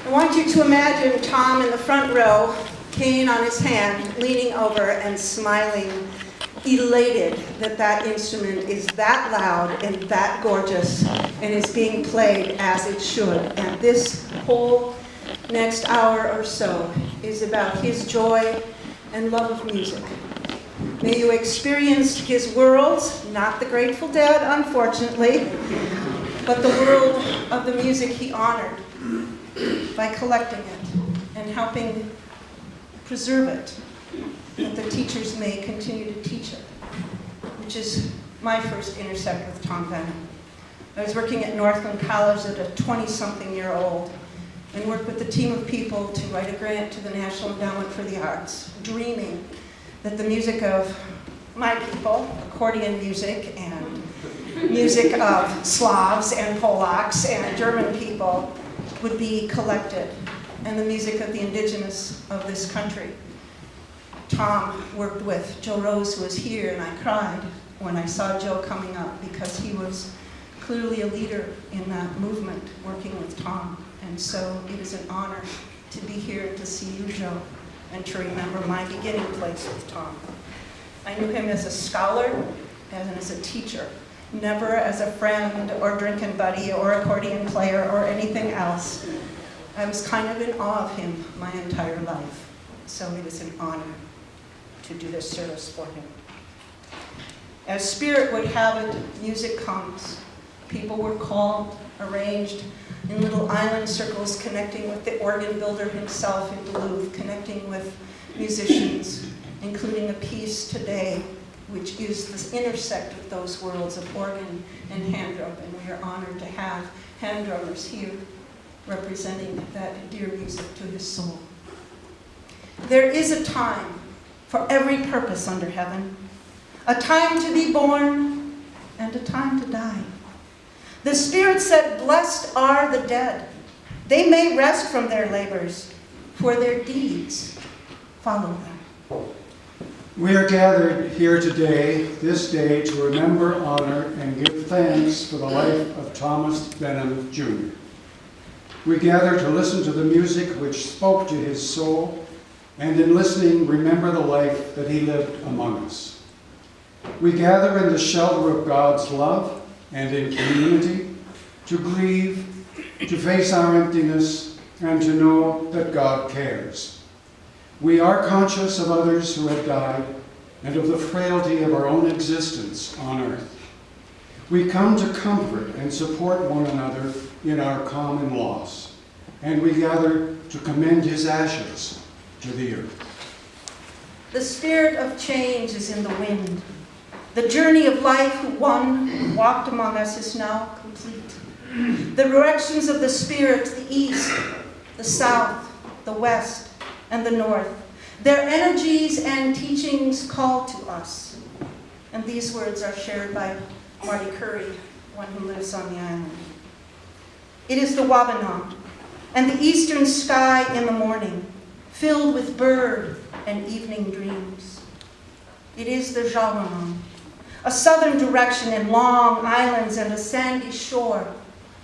I want you to imagine Tom in the front row, cane on his hand, leaning over and smiling, elated that that instrument is that loud and that gorgeous and is being played as it should. And this whole next hour or so is about his joy and love of music. May you experience his world, not the Grateful Dead, unfortunately, but the world of the music he honored by collecting it and helping preserve it, that the teachers may continue to teach it, which is my first intersect with Tom Vennum. I was working at Northland College at a 20-something-year-old and worked with a team of people to write a grant to the National Endowment for the Arts, dreaming that the music of my people, accordion music and music of Slavs and Polacks and German people, would be collected, and the music of the indigenous of this country. Tom worked with Joe Rose, who was here, and I cried when I saw Joe coming up because he was clearly a leader in that movement, working with Tom. And so it is an honor to be here to see you, Joe, and to remember my beginning place with Tom. I knew him as a scholar and as a teacher, never as a friend or drinking buddy or accordion player or anything else. I was kind of in awe of him my entire life. So it is an honor to do this service for him. As Spirit would have it, music comes. People were called, arranged in little island circles, connecting with the organ builder himself in Duluth, connecting with musicians, including a piece today, which is the intersect of those worlds of organ and hand drum, and we are honored to have hand drummers here representing that dear music to his soul. There is a time for every purpose under heaven, a time to be born and a time to die. The Spirit said, "Blessed are the dead. They may rest from their labors, for their deeds follow them." We are gathered here today, this day, to remember, honor, and give thanks for the life of Thomas Vennum, Jr. We gather to listen to the music which spoke to his soul, and in listening, remember the life that he lived among us. We gather in the shelter of God's love and in community to grieve, to face our emptiness, and to know that God cares. We are conscious of others who have died and of the frailty of our own existence on earth. We come to comfort and support one another in our common loss, and we gather to commend his ashes to the earth. The spirit of change is in the wind. The journey of life who walked among us is now complete. The directions of the Spirit, the east, the south, the west, and the north, their energies and teachings call to us. And these words are shared by Marty Curry, one who lives on the island. It is the Wabanam, and the eastern sky in the morning, filled with bird and evening dreams. It is the Jawanam, a southern direction in long islands and a sandy shore,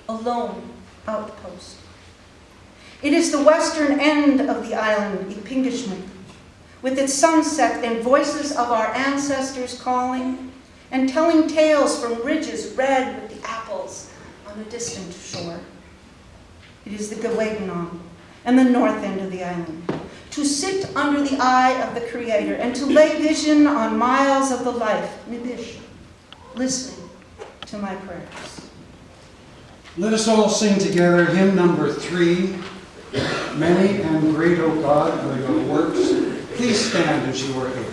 a lone outpost. It is the western end of the island, Ipingishment, with its sunset and voices of our ancestors calling and telling tales from ridges red with the apples on a distant shore. It is the Gawaganam and the north end of the island, to sit under the eye of the Creator and to lay vision on miles of the life, Nibish, listening to my prayers. Let us all sing together hymn number 3, Many and Great, O God, are your works. Please stand as you are able.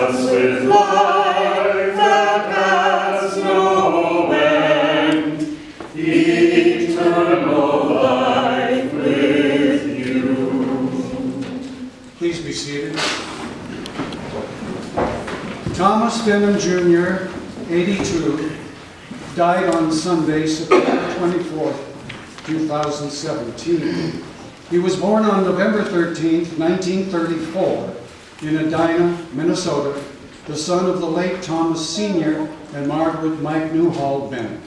us with life that has no end, eternal life with you. Please be seated. Thomas Vennum Jr., 82, died on Sunday, September 24, 2017. He was born on November 13, 1934, in Edina, Minnesota, the son of the late Thomas Sr. and Margaret Mike Newhall Vennum.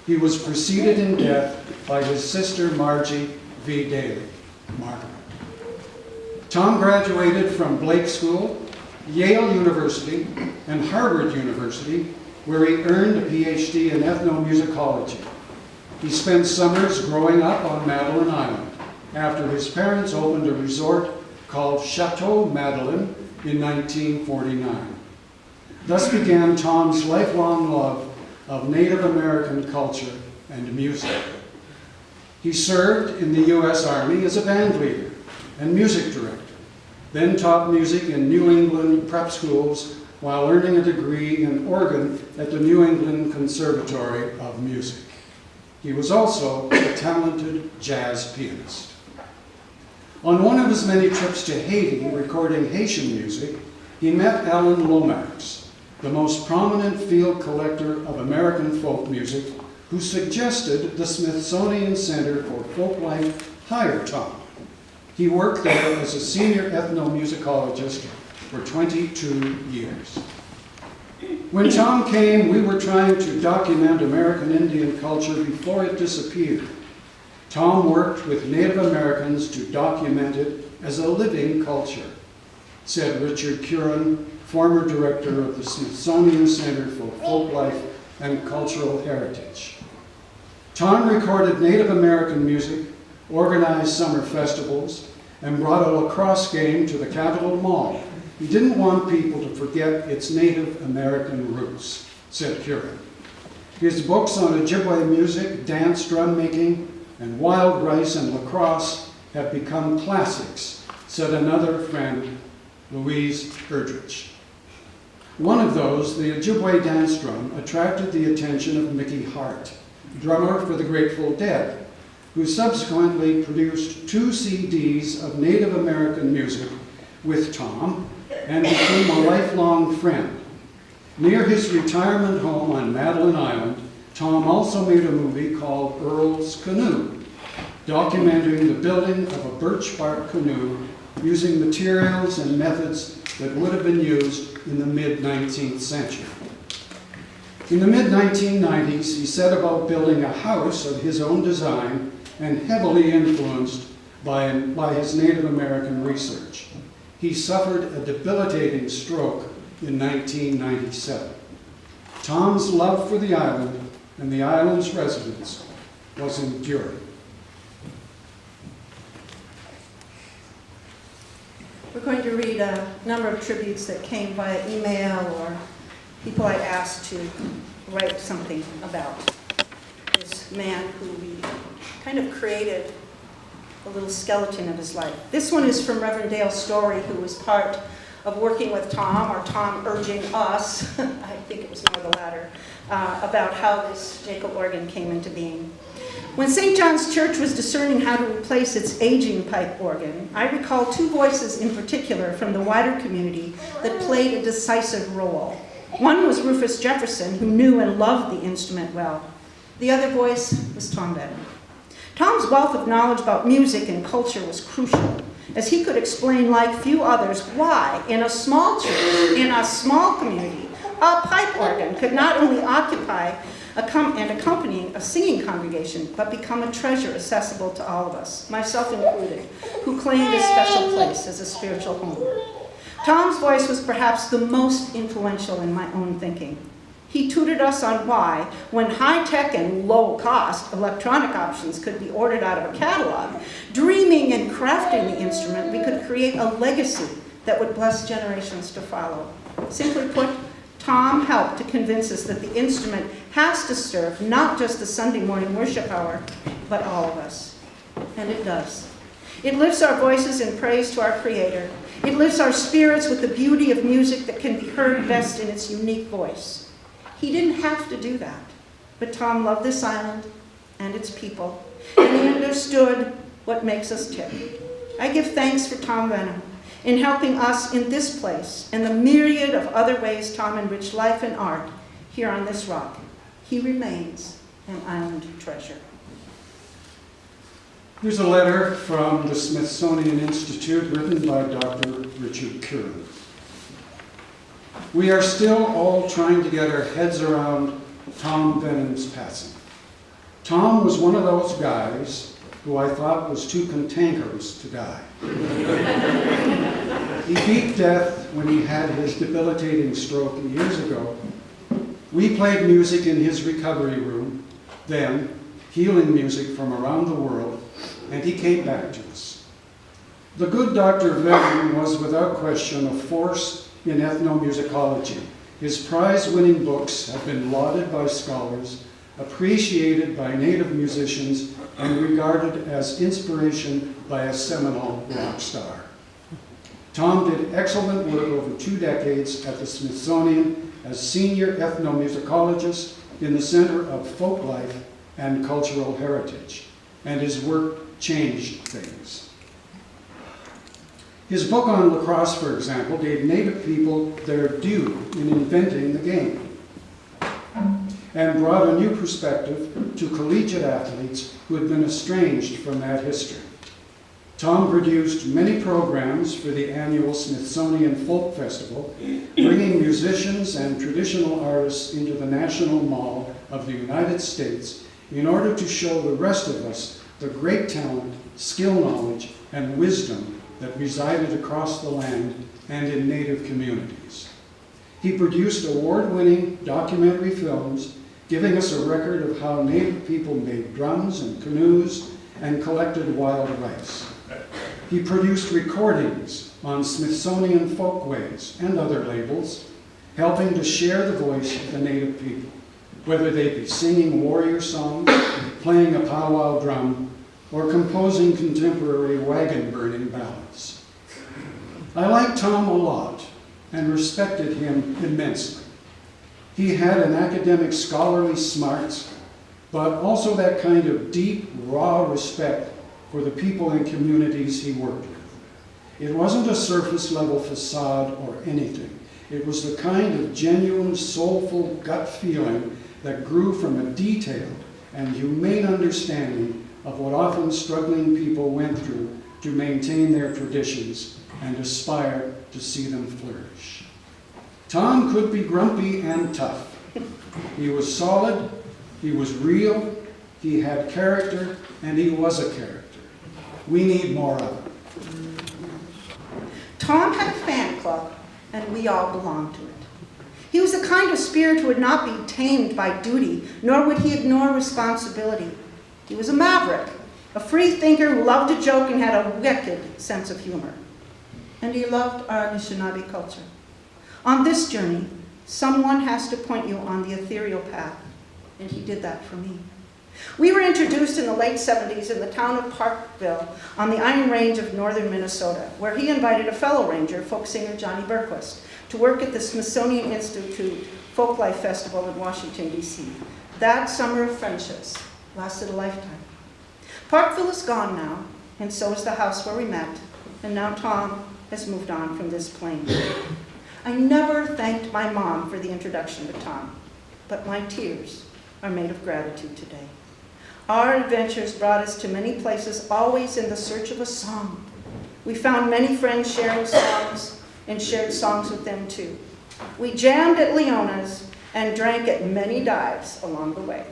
He was preceded in death by his sister Margie V. Dahlin. Margaret. Tom graduated from Blake School, Yale University, and Harvard University, where he earned a PhD in ethnomusicology. He spent summers growing up on Madeline Island after his parents opened a resort called Chateau Madeline in 1949. Thus began Tom's lifelong love of Native American culture and music. He served in the U.S. Army as a band leader and music director, then taught music in New England prep schools while earning a degree in organ at the New England Conservatory of Music. He was also a talented jazz pianist. On one of his many trips to Haiti, recording Haitian music, he met Alan Lomax, the most prominent field collector of American folk music, who suggested the Smithsonian Center for Folklife hire Tom. He worked there as a senior ethnomusicologist for 22 years. When Tom came, we were trying to document American Indian culture before it disappeared. Tom worked with Native Americans to document it as a living culture, said Richard Curran, former director of the Smithsonian Center for Folklife and Cultural Heritage. Tom recorded Native American music, organized summer festivals, and brought a lacrosse game to the Capitol Mall. He didn't want people to forget its Native American roots, said Curran. His books on Ojibwe music, dance, drum making, and wild rice and lacrosse have become classics, said another friend, Louise Erdrich. One of those, the Ojibwe dance drum, attracted the attention of Mickey Hart, drummer for the Grateful Dead, who subsequently produced 2 CDs of Native American music with Tom and became a lifelong friend. Near his retirement home on Madeline Island, Tom also made a movie called Earl's Canoe, documenting the building of a birch bark canoe using materials and methods that would have been used in the mid-19th century. In the mid-1990s, he set about building a house of his own design and heavily influenced by his Native American research. He suffered a debilitating stroke in 1997. Tom's love for the island and the island's residents was enduring. We're going to read a number of tributes that came via email or people I asked to write something about this man who we kind of created a little skeleton of his life. This one is from Reverend Dale Story, who was part of working with Tom, or Tom urging us, I think it was more the latter, about how this Jacob organ came into being. When St. John's Church was discerning how to replace its aging pipe organ, I recall 2 voices in particular from the wider community that played a decisive role. One was Rufus Jefferson, who knew and loved the instrument well. The other voice was Tom Vennum. Tom's wealth of knowledge about music and culture was crucial, as he could explain like few others why, in a small church, in a small community, a pipe organ could not only occupy and accompany a singing congregation, but become a treasure accessible to all of us, myself included, who claim this special place as a spiritual home. Tom's voice was perhaps the most influential in my own thinking. He tutored us on why, when high-tech and low-cost electronic options could be ordered out of a catalog, dreaming and crafting the instrument, we could create a legacy that would bless generations to follow. Simply put, Tom helped to convince us that the instrument has to serve not just the Sunday morning worship hour, but all of us. And it does. It lifts our voices in praise to our Creator. It lifts our spirits with the beauty of music that can be heard best in its unique voice. He didn't have to do that, but Tom loved this island and its people, and he understood what makes us tick. I give thanks for Tom Vennum in helping us in this place and the myriad of other ways Tom enriched life and art here on this rock. He remains an island treasure. Here's a letter from the Smithsonian Institute written by Dr. Richard Curran. We are still all trying to get our heads around Tom Vennum's passing. Tom was one of those guys who I thought was too cantankerous to die. He beat death when he had his debilitating stroke years ago. We played music in his recovery room, then healing music from around the world, and he came back to us. The good Dr. Vennum was without question a force in ethnomusicology. His prize-winning books have been lauded by scholars, appreciated by native musicians, and regarded as inspiration by a seminal rock star. Tom did excellent work over 2 decades at the Smithsonian as senior ethnomusicologist in the Center of Folk Life and Cultural Heritage, and his work changed things. His book on lacrosse, for example, gave Native people their due in inventing the game and brought a new perspective to collegiate athletes who had been estranged from that history. Tom produced many programs for the annual Smithsonian Folk Festival, bringing musicians and traditional artists into the National Mall of the United States in order to show the rest of us the great talent, skill, knowledge, and wisdom that resided across the land and in Native communities. He produced award-winning documentary films, giving us a record of how Native people made drums and canoes and collected wild rice. He produced recordings on Smithsonian Folkways and other labels, helping to share the voice of the Native people, whether they be singing warrior songs, playing a powwow drum, or composing contemporary wagon-burning ballads. I liked Tom a lot and respected him immensely. He had an academic scholarly smarts, but also that kind of deep, raw respect for the people and communities he worked with. It wasn't a surface-level facade or anything. It was the kind of genuine, soulful gut feeling that grew from a detailed and humane understanding of what often struggling people went through to maintain their traditions and aspire to see them flourish. Tom could be grumpy and tough. He was solid, he was real, he had character, and he was a character. We need more of him. Tom had a fan club, and we all belonged to it. He was the kind of spirit who would not be tamed by duty, nor would he ignore responsibility. He was a maverick, a free thinker who loved to joke and had a wicked sense of humor. And he loved our Anishinaabe culture. On this journey, someone has to point you on the ethereal path, and he did that for me. We were introduced in the late 70s in the town of Parkville on the Iron Range of northern Minnesota, where he invited a fellow ranger, folk singer Johnny Berquist, to work at the Smithsonian Institute Folklife Festival in Washington, D.C. That summer of friendships lasted a lifetime. Parkville is gone now, and so is the house where we met, and now Tom has moved on from this plane. I never thanked my mom for the introduction to Tom, but my tears are made of gratitude today. Our adventures brought us to many places, always in the search of a song. We found many friends sharing songs and shared songs with them too. We jammed at Leona's and drank at many dives along the way.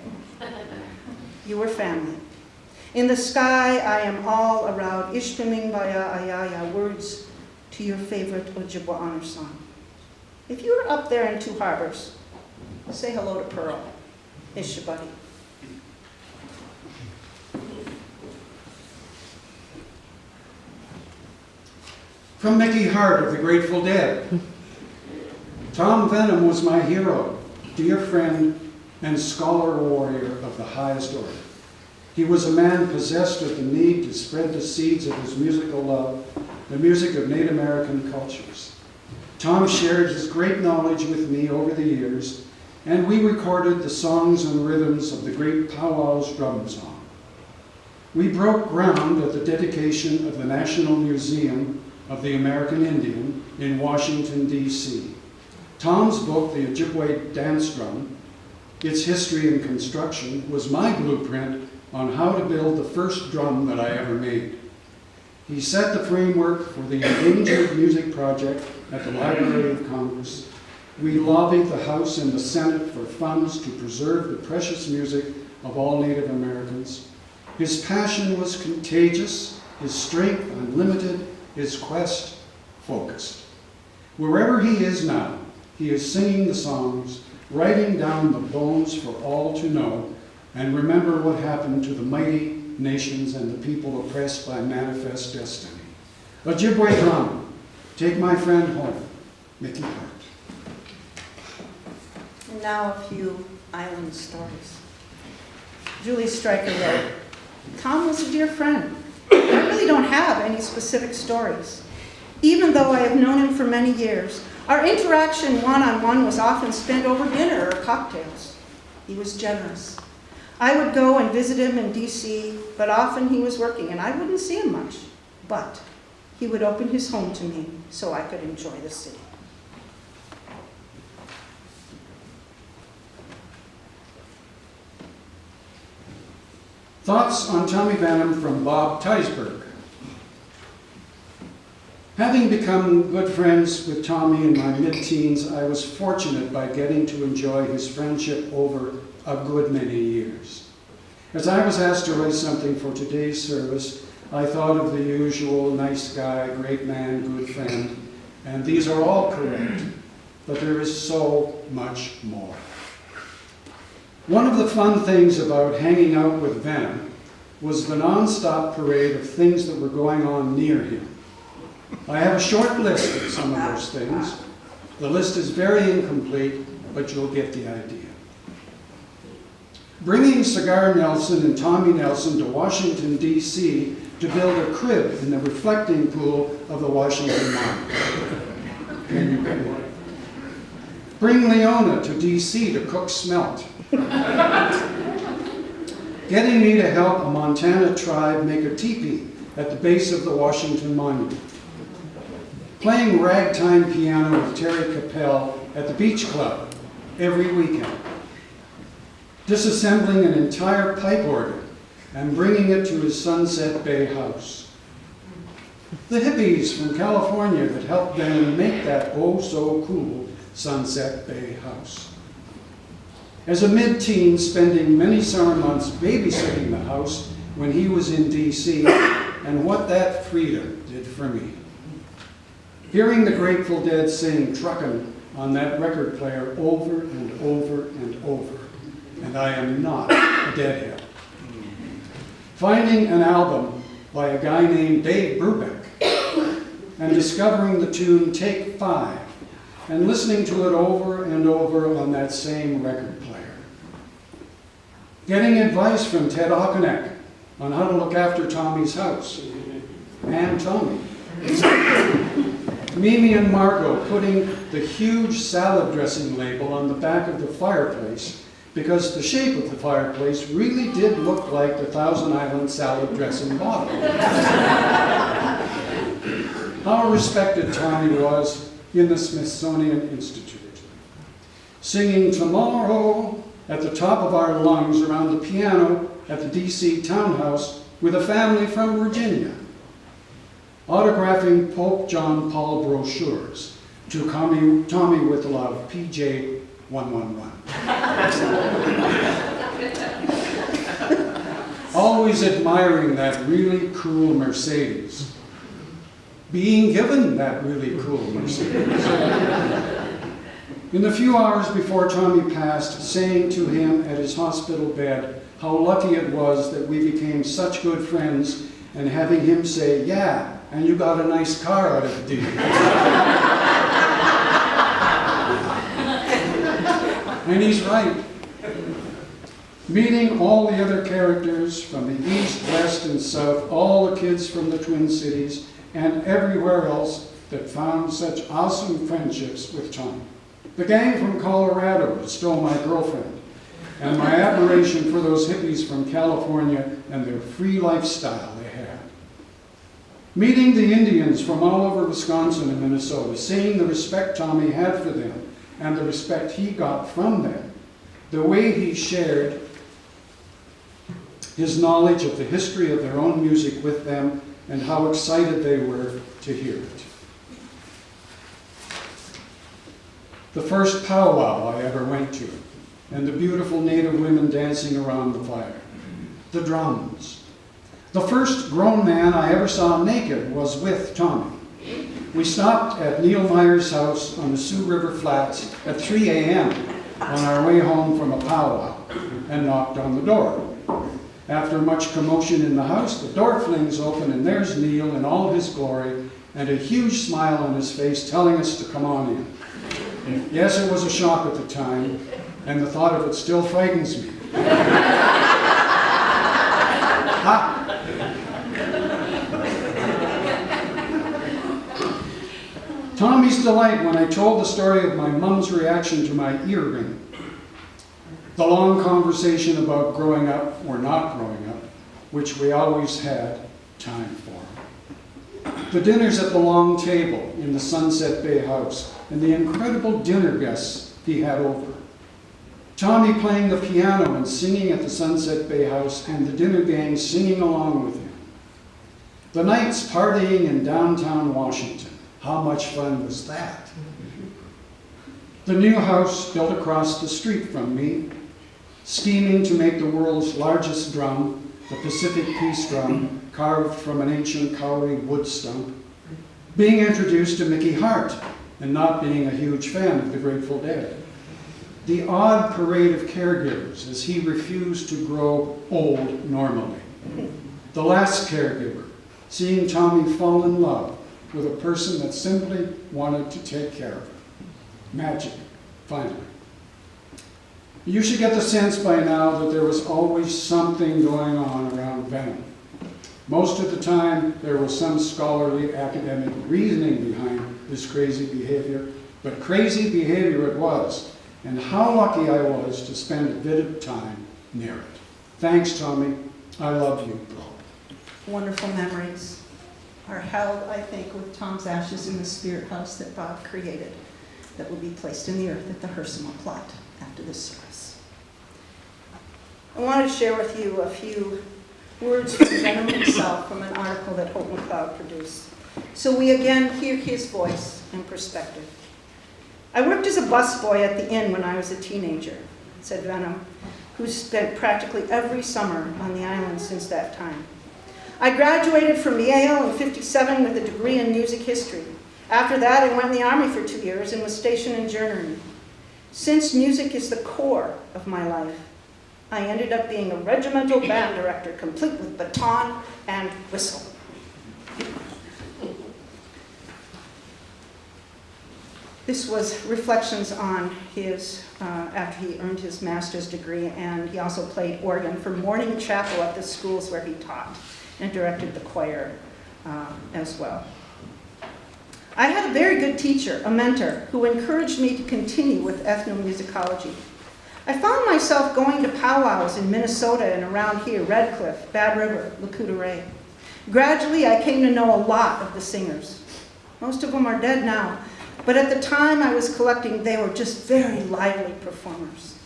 You were family. In the sky, I am all around Ishpeming Baya Ayaya, words to your favorite Ojibwa honor song. If you were up there in Two Harbors, say hello to Pearl, Ishabuddy. From Mickey Hart of the Grateful Dead. Tom Vennum was my hero, dear friend, and scholar warrior of the highest order. He was a man possessed with the need to spread the seeds of his musical love, the music of Native American cultures. Tom shared his great knowledge with me over the years, and we recorded the songs and rhythms of the great powwow's drum song. We broke ground at the dedication of the National Museum of the American Indian in Washington, D.C. Tom's book, The Ojibwe Dance Drum, Its History and Construction, was my blueprint on how to build the first drum that I ever made. He set the framework for the Endangered Music Project at the Library of Congress. We lobbied the House and the Senate for funds to preserve the precious music of all Native Americans. His passion was contagious, his strength unlimited, his quest focused. Wherever he is now, he is singing the songs, writing down the bones for all to know, and remember what happened to the mighty nations and the people oppressed by manifest destiny. Ojibwe drum, take my friend home, Mickey Hart. And now a few island stories. Julie Stryker wrote, Tom was a dear friend. I really don't have any specific stories. Even though I have known him for many years, our interaction one-on-one was often spent over dinner or cocktails. He was generous. I would go and visit him in D.C., but often he was working and I wouldn't see him much. But he would open his home to me so I could enjoy the city. Thoughts on Tommy Vennum from Bob Teisberg. Having become good friends with Tommy in my mid-teens, I was fortunate by getting to enjoy his friendship over a good many years. As I was asked to write something for today's service, I thought of the usual nice guy, great man, good friend, and these are all correct, but there is so much more. One of the fun things about hanging out with Vennum was the non-stop parade of things that were going on near him. I have a short list of some of those things. The list is very incomplete, but you'll get the idea. Bringing Cigar Nelson and Tommy Nelson to Washington, D.C. to build a crib in the reflecting pool of the Washington Monument. Bring Leona to D.C. to cook smelt. Getting me to help a Montana tribe make a teepee at the base of the Washington Monument. Playing ragtime piano with Terry Capel at the Beach Club every weekend. Disassembling an entire pipe organ and bringing it to his Sunset Bay house. The hippies from California that helped them make that oh-so-cool Sunset Bay house. As a mid-teen, spending many summer months babysitting the house when he was in D.C., and what that freedom did for me. Hearing the Grateful Dead sing Truckin' on that record player over and over and over, and I am not a deadhead. Finding an album by a guy named Dave Brubeck and discovering the tune Take 5 and listening to it over and over on that same record player. Getting advice from Ted Auchinleck on how to look after Tommy's house and Tommy. Mimi and Margot putting the huge salad dressing label on the back of the fireplace because the shape of the fireplace really did look like the Thousand Island salad dressing bottle. How respected Tommy was in the Smithsonian Institute. Singing Tomorrow at the top of our lungs around the piano at the D.C. townhouse with a family from Virginia. Autographing Pope John Paul brochures to Tommy with Love, PJ 111. Always admiring that really cool Mercedes. Being given that really cool Mercedes. In the few hours before Tommy passed, saying to him at his hospital bed how lucky it was that we became such good friends, and having him say, yeah, and you got a nice car out of the deal. And he's right. Meeting all the other characters from the east, west, and south, all the kids from the Twin Cities, and everywhere else that found such awesome friendships with Tom. The gang from Colorado that stole my girlfriend, and my admiration for those hippies from California and their free lifestyle they had. Meeting the Indians from all over Wisconsin and Minnesota, seeing the respect Tommy had for them and the respect he got from them, the way he shared his knowledge of the history of their own music with them, and how excited they were to hear it. The first powwow I ever went to, and the beautiful native women dancing around the fire. The drums. The first grown man I ever saw naked was with Tommy. We stopped at Neil Meyer's house on the Sioux River Flats at 3 a.m. on our way home from a powwow and knocked on the door. After much commotion in the house, the door flings open and there's Neil in all his glory and a huge smile on his face telling us to come on in. Yes, it was a shock at the time, and the thought of it still frightens me. Tommy's delight when I told the story of my mom's reaction to my earring. The long conversation about growing up or not growing up, which we always had time for. The dinners at the long table in the Sunset Bay house, and the incredible dinner guests he had over. Tommy playing the piano and singing at the Sunset Bay house, and the dinner gang singing along with him. The nights partying in downtown Washington. How much fun was that? The new house built across the street from me, scheming to make the world's largest drum, the Pacific Peace drum, carved from an ancient kauri wood stump. Being introduced to Mickey Hart, and not being a huge fan of the Grateful Dead. The odd parade of caregivers as he refused to grow old normally. The last caregiver, seeing Tommy fall in love with a person that simply wanted to take care of him. Magic, finally. You should get the sense by now that there was always something going on around Vennum. Most of the time, there was some scholarly academic reasoning behind this crazy behavior, but crazy behavior it was, and how lucky I was to spend a bit of time near it. Thanks, Tommy. I love you. Wonderful memories are held, I think, with Tom's ashes in the spirit house that Bob created that will be placed in the earth at the Hersimal plot after this service. I wanted to share with you a few words from Vennum himself from an article that Hope McLeod produced. So we again hear his voice and perspective. I worked as a busboy at the inn when I was a teenager, said Vennum, who spent practically every summer on the island since that time. I graduated from Yale in '57 with a degree in music history. After that, I went in the Army for 2 years and was stationed in Germany. Since music is the core of my life, I ended up being a regimental band director, complete with baton and whistle. This was reflections on his, after he earned his master's degree, and he also played organ for morning chapel at the schools where he taught, and directed the choir as well. I had a very good teacher, a mentor, who encouraged me to continue with ethnomusicology. I found myself going to powwows in Minnesota and around here, Red Cliff, Bad River, Lac-Courte. Gradually, I came to know a lot of the singers. Most of them are dead now, but at the time I was collecting, they were just very lively performers.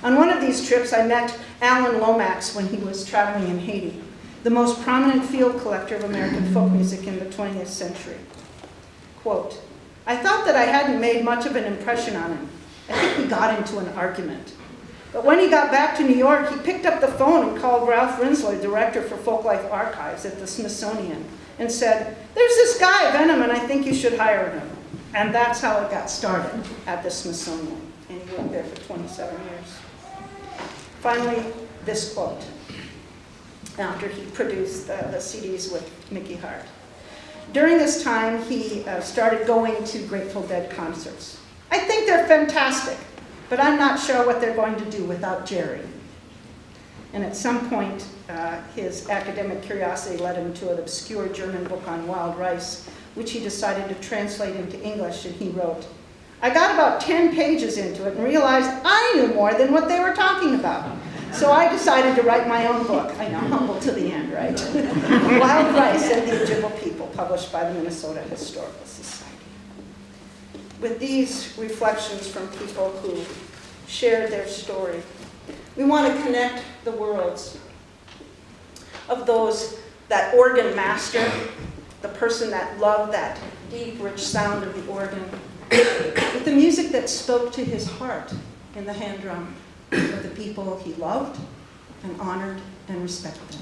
On one of these trips, I met Alan Lomax when he was traveling in Haiti, the most prominent field collector of American folk music in the 20th century. Quote, I thought that I hadn't made much of an impression on him. I think we got into an argument. But when he got back to New York, he picked up the phone and called Ralph Rinsler, director for Folklife Archives at the Smithsonian, and said, there's this guy, Vennum, and I think you should hire him. And that's how it got started at the Smithsonian. And he worked there for 27 years. Finally, this quote, after he produced the CDs with Mickey Hart. During this time, he started going to Grateful Dead concerts. I think they're fantastic. But I'm not sure what they're going to do without Jerry. And at some point, his academic curiosity led him to an obscure German book on wild rice, which he decided to translate into English, and he wrote, "I got about 10 pages into it and realized I knew more than what they were talking about. So I decided to write my own book." I know, humble to the end, right? Wild Rice and the Ojibwe People, published by the Minnesota Historical Society. With these reflections from people who shared their story, we want to connect the worlds of those, that organ master, the person that loved that deep, rich sound of the organ, with the music that spoke to his heart in the hand drum of the people he loved and honored and respected.